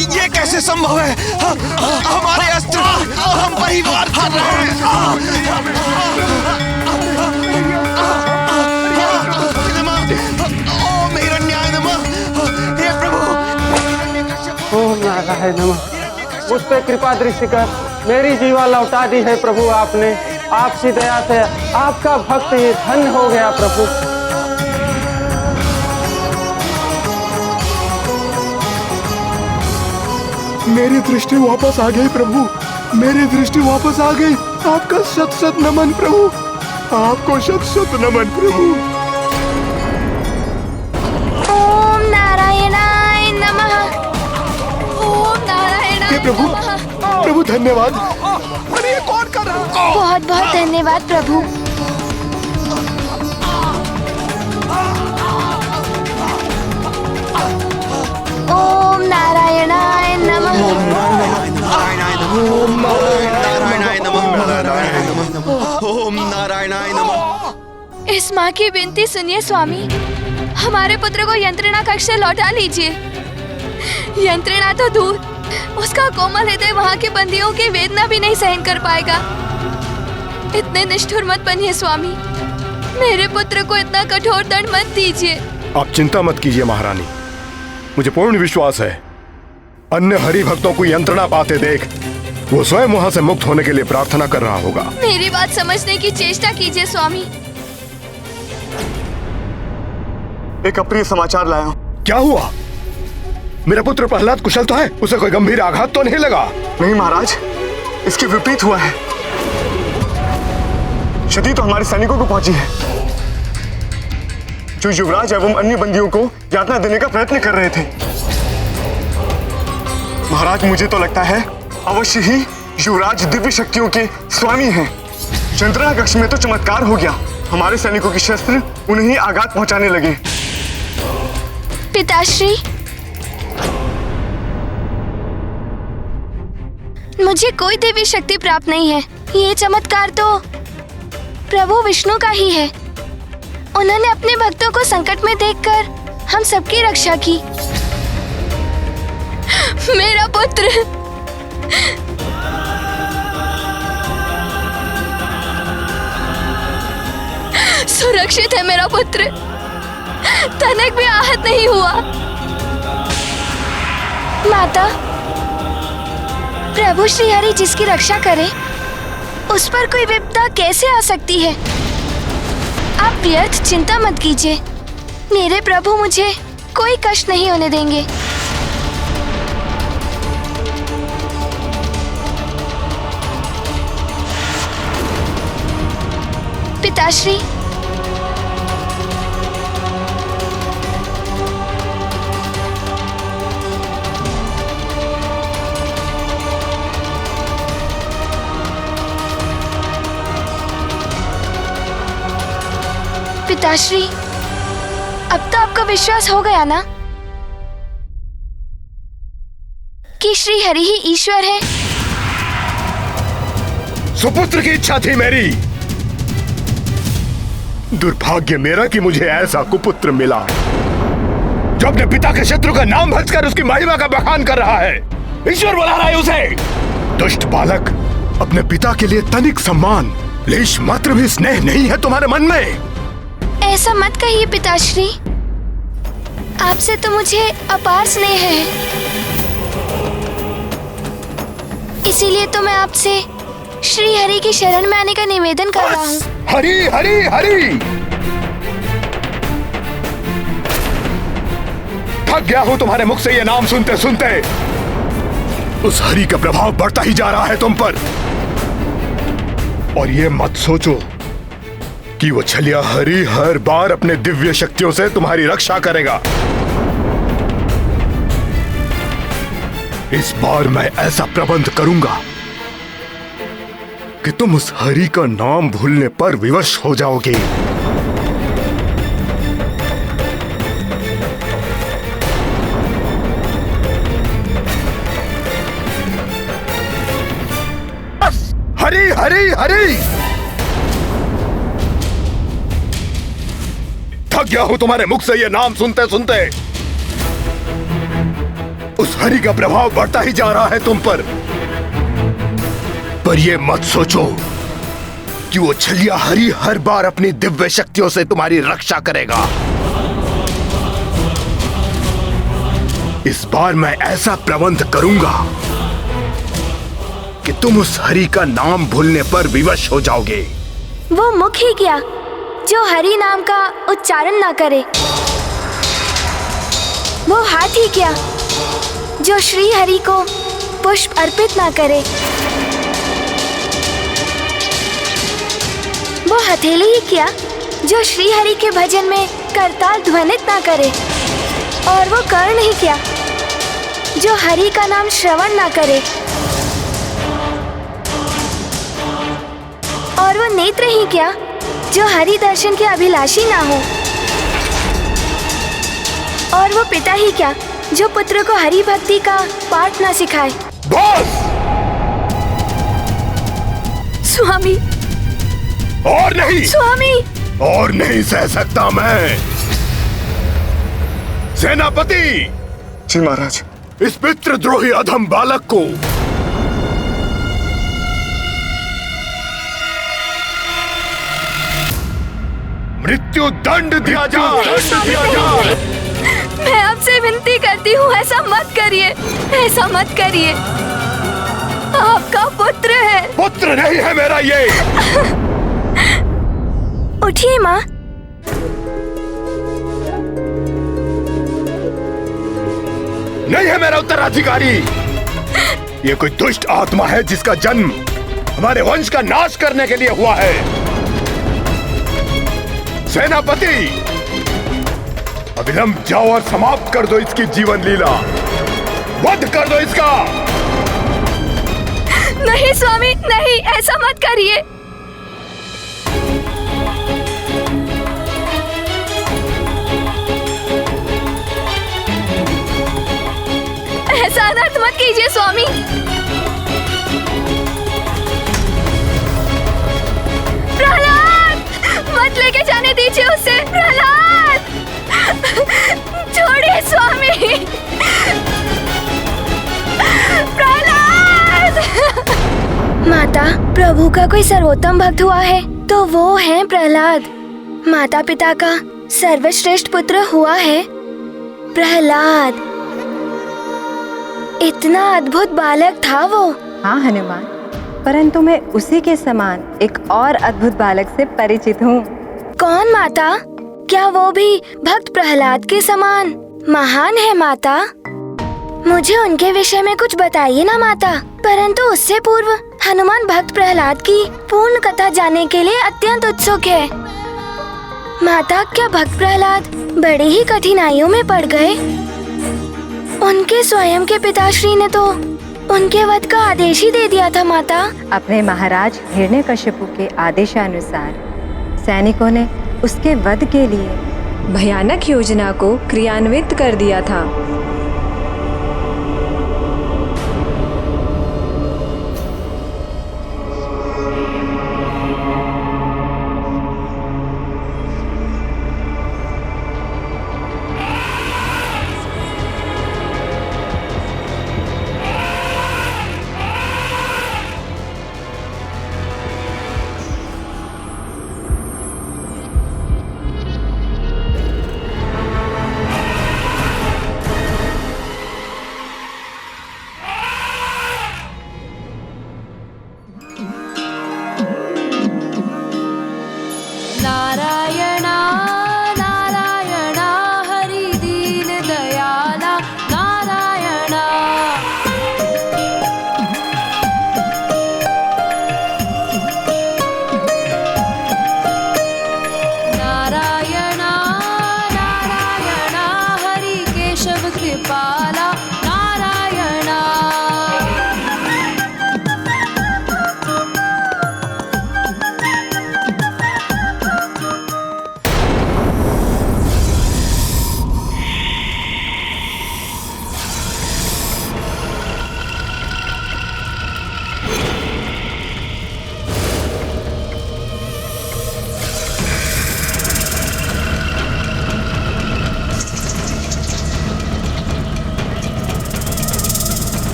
ये कैसे संभव है? हमारे अस्त्र हम पर ही वार कर रहे हैं। ओम हिरण्याय नमः। हे प्रभु।
ओम नारायण नमः। मुझ पे कृपा दृष्टि कर मेरी जीवा लौटा दी है प्रभु आपने। आपकी दया से आपका भक्त ये धन्य हो गया प्रभु।
मेरी दृष्टि वापस आ गई प्रभु, मेरी दृष्टि वापस आ गई। आपका शत शत नमन प्रभु, आपको शत शत नमन प्रभु।
ओम नारायणाय नमः।
ओम नारायणा
हे प्रभु, प्रभु धन्यवाद। अरे ये कौन कर रहा है?
बहुत बहुत धन्यवाद प्रभु। ओम नारायणाय नमः।
ओम नारायणाय नमः। ओम नारायणाय नमः।
इस माँ की विनती सुनिए स्वामी, हमारे पुत्र को यंत्रणा कक्ष से लौटा लीजिए। यंत्रणा तो दूर, उसका कोमल हृदय वहाँ के बंदियों की वेदना भी नहीं सहन कर पाएगा। इतने निष्ठुर मत बनिए स्वामी, मेरे पुत्र को इतना कठोर दंड मत दीजिए।
आप चिंता मत कीजिए महारानी, मुझे पूर्ण विश्वास है अन्य हरि भक्तों को यंत्रणा पाते देख वो स्वयं वहां से मुक्त होने के लिए प्रार्थना कर रहा होगा।
मेरी बात समझने की चेष्टा कीजिए स्वामी।
एक अप्रिय समाचार लाया हूँ।
क्या हुआ? मेरा पुत्र प्रहलाद कुशल तो है, उसे कोई गंभीर आघात तो नहीं लगा?
नहीं महाराज, इसके विपरीत हुआ है। क्षति तो हमारे सैनिकों को पहुंची है, जो युवराज एवं अन्य बंदियों को यातना देने का प्रयत्न कर रहे थे। महाराज मुझे तो लगता है अवश्य ही युवराज दिव्य शक्तियों के स्वामी हैं। चंद्रमा कक्ष में तो चमत्कार हो गया, हमारे सैनिकों के शस्त्र उन्हें ही आघात पहुंचाने लगे।
पिताश्री, मुझे कोई देवी शक्ति प्राप्त नहीं है। ये चमत्कार तो प्रभु विष्णु का ही है। उन्होंने अपने भक्तों को संकट में देखकर हम सबकी रक्षा की। मेरा पुत्र सुरक्षित है। मेरा पुत्र तनिक भी आहत नहीं हुआ। माता, प्रभु श्री हरि जिसकी रक्षा करे उस पर कोई विपदा कैसे आ सकती है? आप व्यर्थ चिंता मत कीजिए, मेरे प्रभु मुझे कोई कष्ट नहीं होने देंगे। पिताश्री, पिताश्री, अब तो आपका विश्वास हो गया ना कि श्री हरि ही ईश्वर है?
सुपुत्र की इच्छा थी मेरी। दुर्भाग्य मेरा कि मुझे ऐसा कुपुत्र मिला जो अपने पिता के शत्रु का नाम भज कर उसकी महिमा का बखान कर रहा है। ईश्वर बुला रहा है उसे। दुष्ट बालक, अपने पिता के लिए तनिक सम्मान, लेश मात्र भी स्नेह नहीं है तुम्हारे मन में?
ऐसा मत कहिए पिताश्री, आपसे तो मुझे अपार स्नेह है। इसीलिए तो मैं आपसे श्री हरि की शरण में आने का निवेदन कर रहा हूँ।
हरि हरि हरि। थक गया हूँ तुम्हारे मुख से ये नाम सुनते सुनते। उस हरि का प्रभाव बढ़ता ही जा रहा है तुम पर। और ये मत सोचो कि वो छलिया हरि हर बार अपने दिव्य शक्तियों से तुम्हारी रक्षा करेगा। इस बार मैं ऐसा प्रबंध करूंगा कि तुम उस हरि का नाम भूलने पर विवश हो जाओगे। हरि हरि हरि। थक गया हूं तुम्हारे मुख से ये नाम सुनते सुनते। उस हरि का प्रभाव बढ़ता ही जा रहा है तुम पर ये मत सोचो कि वो छलिया हरि हर बार अपनी दिव्य शक्तियों से तुम्हारी रक्षा करेगा। इस बार मैं ऐसा प्रबंध करूंगा कि तुम उस हरि का नाम भूलने पर विवश हो जाओगे।
वो मुख ही क्या जो हरि नाम का उच्चारण ना करे? वो हाथ ही क्या जो श्री हरि को पुष्प अर्पित ना करे? वो हथेली ही क्या जो श्री हरि के भजन में करताल ध्वनित ना करे? और वो कर्ण ही क्या जो हरि का नाम श्रवण ना करे? और वो नेत्र ही क्या जो हरि दर्शन के अभिलाषी ना हो? और वो पिता ही क्या जो पुत्र को हरि भक्ति का पाठ ना सिखाए?
बस!
स्वामी!
और नहीं!
स्वामी!
और नहीं सह सकता मैं। सेनापति!
जी महाराज।
इस पितृद्रोही अधम बालक को मृत्यु दंड दिया जाए।
मैं आपसे विनती करती हूँ, ऐसा मत करिए, ऐसा मत करिए। आपका पुत्र है।
पुत्र नहीं है मेरा ये।
उठिए माँ।
नहीं है मेरा उत्तराधिकारी। ये कोई दुष्ट आत्मा है जिसका जन्म हमारे वंश का नाश करने के लिए हुआ है। सेनापति, अविलंब जाओ और समाप्त कर दो इसकी जीवन लीला। वध कर दो इसका।
नहीं स्वामी, नहीं, ऐसा मत करिए। ऐसा अनर्थ मत कीजिए स्वामी। प्रहलाद, मत लेके जाने दीजिए उसे। प्रहलाद, छोड़िए स्वामी। प्रहलाद। माता, प्रभु का कोई सर्वोत्तम भक्त हुआ है तो वो है प्रहलाद। माता पिता का सर्वश्रेष्ठ पुत्र हुआ है प्रहलाद। इतना अद्भुत बालक था वो।
हाँ हनुमान, परंतु मैं उसी के समान एक और अद्भुत बालक से परिचित हूँ।
कौन माता? क्या वो भी भक्त प्रहलाद के समान महान है माता? मुझे उनके विषय में कुछ बताइए ना माता। परंतु उससे पूर्व हनुमान भक्त प्रहलाद की पूर्ण कथा जानने के लिए अत्यंत उत्सुक है। माता, क्या भक्त प्रहलाद बड़ी ही कठिनाइयों में पड़ गए? उनके स्वयं के पिताश्री ने तो उनके वध का आदेश ही दे दिया था माता।
अपने महाराज हिरण्यकशिपु के आदेशानुसार सैनिकों ने उसके वध के लिए भयानक योजना को क्रियान्वित कर दिया था।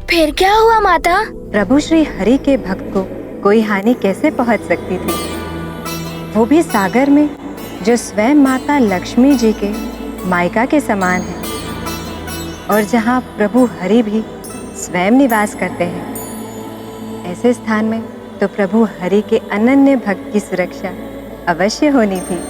फिर क्या हुआ माता?
प्रभु श्री हरि के भक्त को कोई हानि कैसे पहुंच सकती थी, वो भी सागर में जो स्वयं माता लक्ष्मी जी के मायका के समान है, और जहां प्रभु हरि भी स्वयं निवास करते हैं। ऐसे स्थान में तो प्रभु हरि के अनन्य भक्त की सुरक्षा अवश्य होनी थी।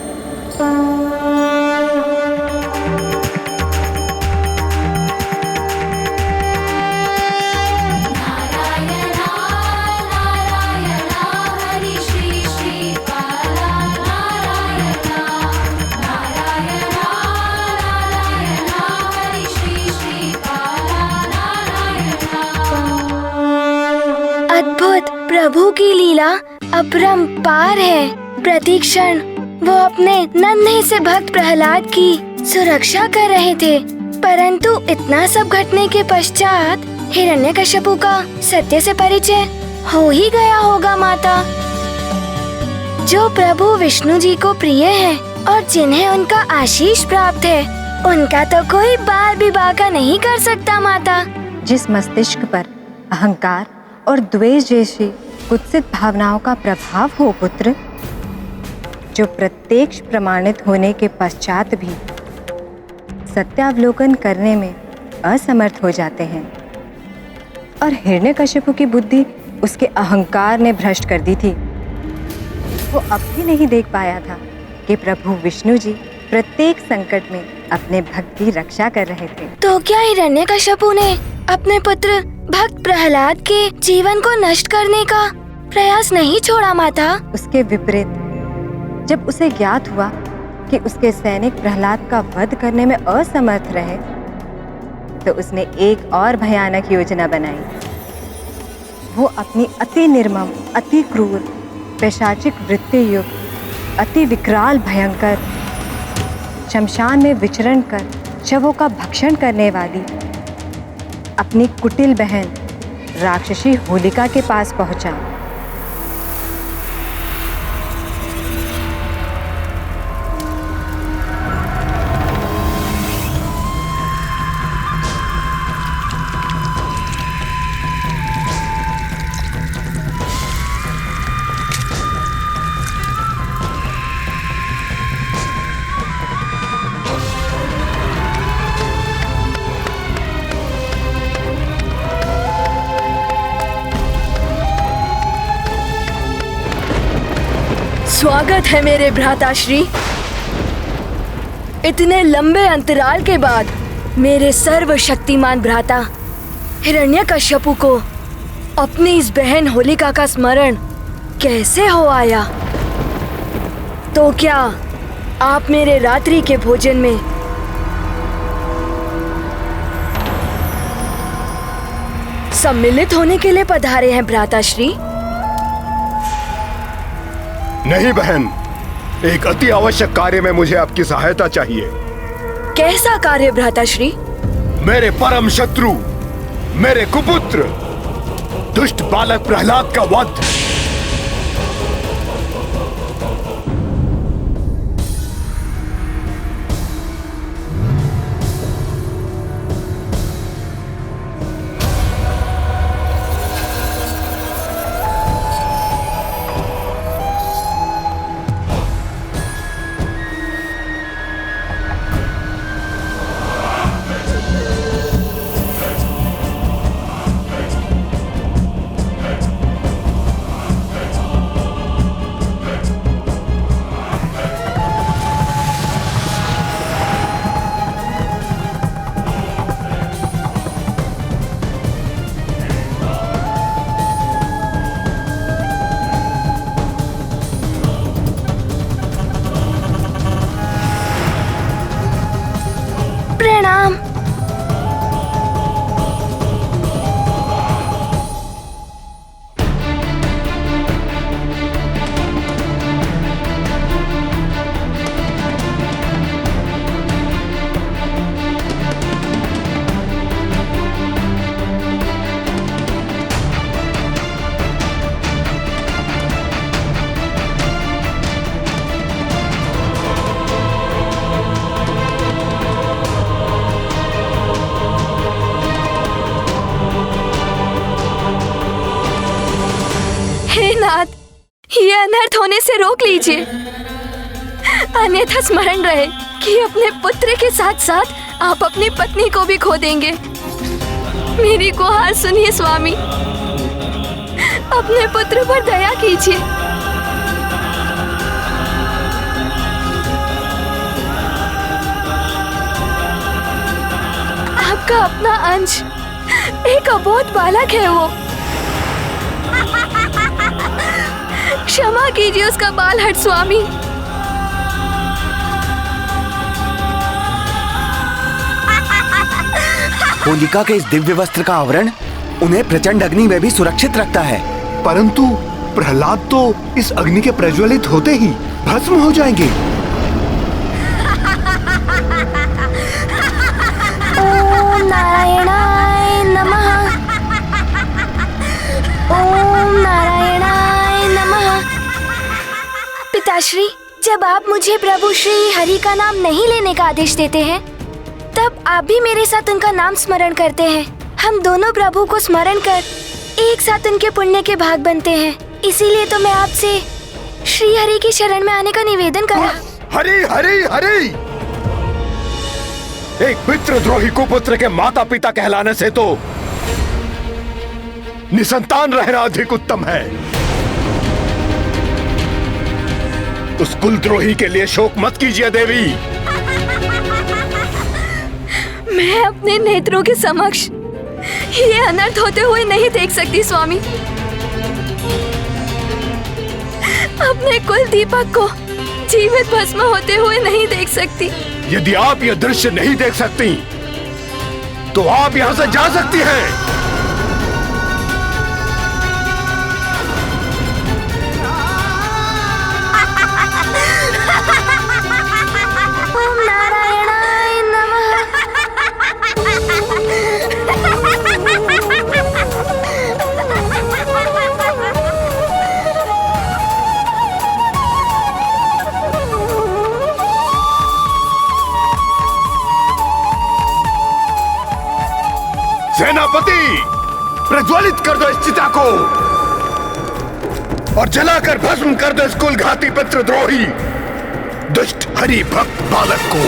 अद्भुत, प्रभु की लीला अपरंपार है। प्रतिक्षण वो अपने नन्हे से भक्त प्रहलाद की सुरक्षा कर रहे थे, परंतु इतना सब घटने के पश्चात हिरण्यकश्यपु का सत्य से परिचय हो ही गया होगा माता। जो प्रभु विष्णु जी को प्रिय है और जिन्हें उनका आशीष प्राप्त है, उनका तो कोई बाल भी बाका नहीं कर सकता माता।
जिस मस्तिष्क पर अहंकार और द्वेष जैसी कुत्सित भावनाओं का प्रभाव हो पुत्र, जो प्रत्यक्ष प्रमाणित होने के पश्चात भी सत्यावलोकन करने में असमर्थ हो जाते हैं, और हिरण्यकश्यपु की बुद्धि उसके अहंकार ने भ्रष्ट कर दी थी। वो अब भी नहीं देख पाया था कि प्रभु विष्णु जी प्रत्येक संकट में अपने भक्त की रक्षा कर रहे थे।
तो क्या हिरण्यकश्यपु ने अपने पुत्र भक्त प्रहलाद के जीवन को नष्ट करने का प्रयास नहीं छोड़ा माता?
उसके विपरीत, जब उसे ज्ञात हुआ कि उसके सैनिक प्रहलाद का वध करने में असमर्थ रहे, तो उसने एक और भयानक योजना बनाई। वो अपनी अति निर्मम, अति क्रूर, पैशाचिक वृत्ति युक्त, अति विकराल, भयंकर, शमशान में विचरण कर शवों का भक्षण करने वाली अपनी कुटिल बहन राक्षसी होलिका के पास पहुंचा।
स्वागत है मेरे भ्राताश्री। इतने लंबे अंतराल के बाद मेरे सर्वशक्तिमान भ्राता हिरण्यकश्यपु को अपनी इस बहन होलिका का स्मरण कैसे हो आया? तो क्या आप मेरे रात्रि के भोजन में सम्मिलित होने के लिए पधारे हैं भ्राताश्री?
नहीं बहन, एक अति आवश्यक कार्य में मुझे आपकी सहायता चाहिए।
कैसा कार्य भ्राताश्री?
मेरे परम शत्रु, मेरे कुपुत्र दुष्ट बालक प्रहलाद का वध।
प्रणाम।
हे नाथ, ये अनर्थ होने से रोक लीजिए, अन्यथा स्मरण रहे कि अपने पुत्र के साथ साथ आप अपनी पत्नी को भी खो देंगे। मेरी गुहार सुनिए स्वामी, अपने पुत्र पर दया कीजिए। आपका अपना अंश एक अबोध बालक है वो। क्षमा कीजिए उसका बाल हट स्वामी।
होलिका के इस दिव्य वस्त्र का आवरण उन्हें प्रचंड अग्नि में भी सुरक्षित रखता है।
परंतु प्रहलाद तो इस अग्नि के प्रज्वलित होते ही भस्म हो जाएंगे।
ओम नारायणाय नमः। ओम नारायणाय नमः। पिताश्री, जब आप मुझे प्रभु श्री हरि का नाम नहीं लेने का आदेश देते हैं, तब आप भी मेरे साथ उनका नाम स्मरण करते हैं। हम दोनों प्रभु को स्मरण कर एक साथ उनके पुण्य के भाग बनते हैं। इसीलिए तो मैं आपसे श्री हरि की शरण में आने का निवेदन करा।
हरि हरि हरि। एक पितृद्रोही कुपुत्र के माता पिता कहलाने से तो निसंतान रहना अधिक उत्तम है। उस कुलद्रोही के लिए शोक मत कीजिए देवी।
मैं अपने नेत्रों के समक्ष ये अनर्थ होते हुए नहीं देख सकती स्वामी। अपने कुल दीपक को जीवित भस्म होते हुए नहीं देख सकती।
यदि आप यह दृश्य नहीं देख सकती, तो आप यहाँ से जा सकती हैं।
ओम नारायणाय नमः।
सेनापति, प्रज्वलित कर दो इस चिता को और जलाकर भस्म कर दो इस कुलघाती पितृद्रोही दुष्ट हरि भक्त बालक को।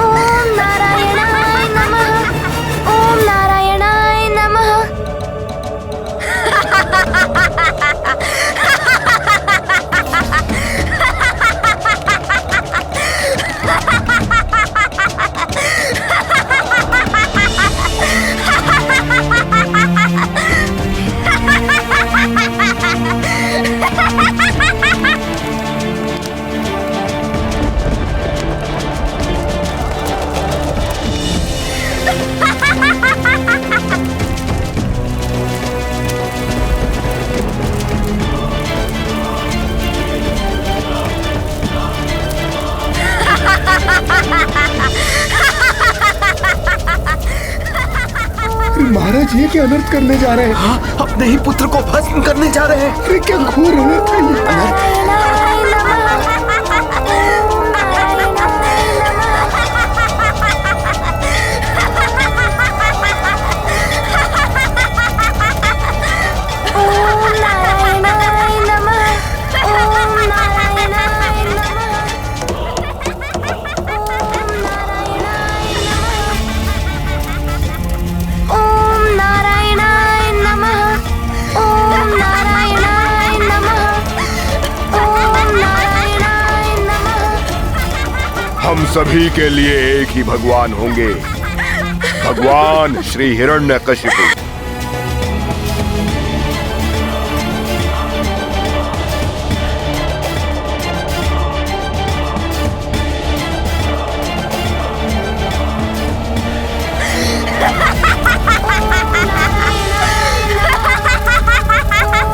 ओम नारायणाय नमः। ओम नारायणाय नमः।
महाराज ये क्या अनर्थ करने जा रहे हैं?
हाँ, अपने ही पुत्र को भस्म करने जा रहे हैं।
अरे क्या घोर अनर्थ है ये।
नारायणाय नमः। ओम नारायणाय नमः। ओम नारायणाय नमः। ओम नारायणाय नमः। ओम नारायणाय नमः। ओम नारायणाय नमः।
हम सभी के लिए एक ही भगवान होंगे, भगवान श्री हिरण्यकशिपु।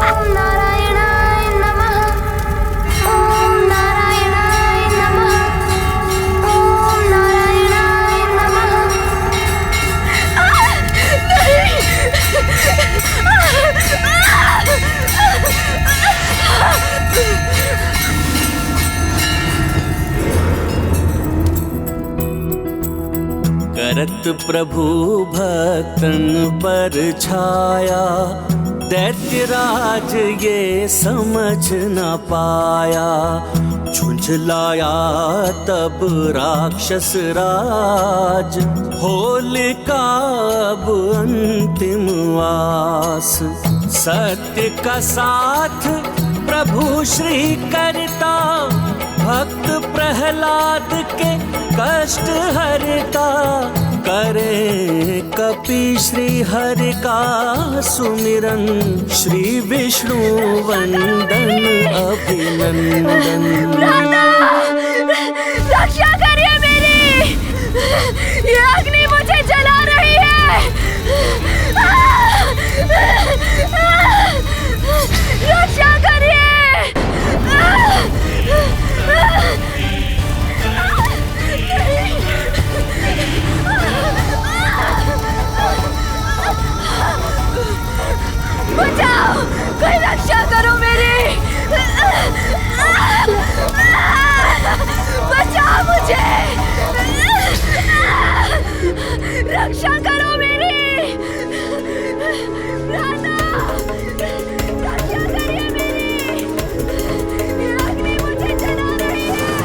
ओम नारायणाय नमः। ओम नारायणाय नमः। ओम नारायणाय नमः।
करत प्रभु भक्तन पर छाया, दैत्यराज ये समझ न पाया, झुंझलाया तब राक्षस राज, होलिका अब अंतिम आस। सत्य का साथ प्रभु श्री करता, भक्त प्रहलाद के कष्ट हरता, करे कपि श्री हरि का सुमिरन, श्री विष्णु वंदन अभिनंदन।
रक्षा करिए मेरी, ये अग्नि मुझे जला रही है। रक्षा करिए। बचाओ, कोई रक्षा करो मेरी। बचाओ मुझे, रक्षा करो मेरी। रक्षा करिए मेरी, ये अग्नि मुझे जला रही है।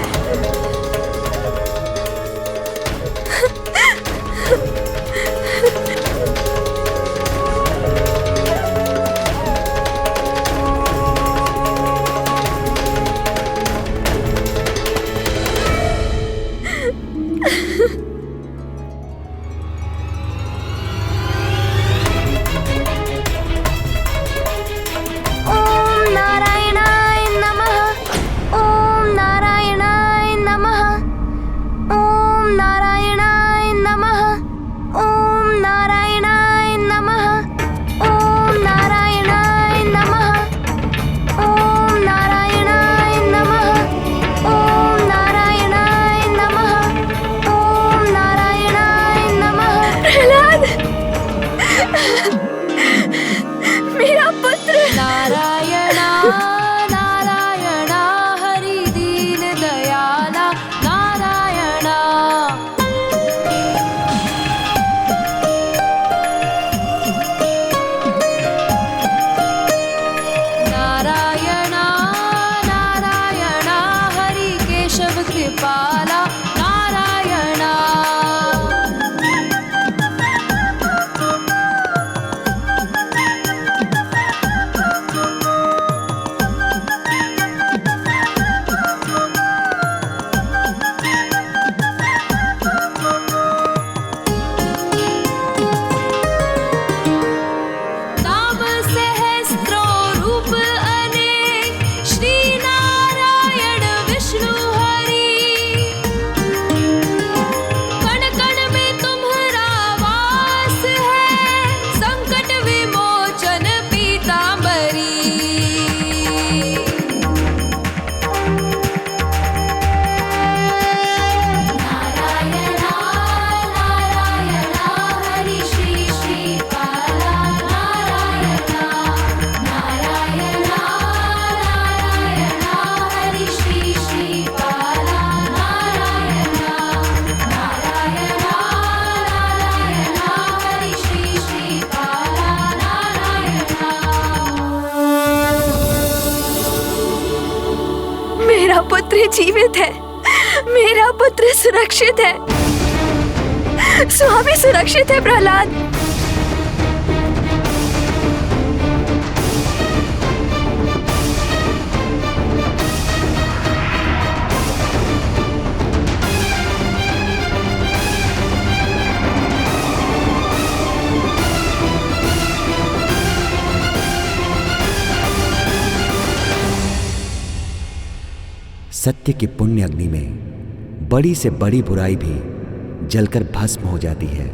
पुत्र जीवित है, मेरा पुत्र सुरक्षित है। स्वामी सुरक्षित है प्रहलाद।
सत्य की पुण्य अग्नि में बड़ी से बड़ी बुराई भी जलकर भस्म हो जाती है।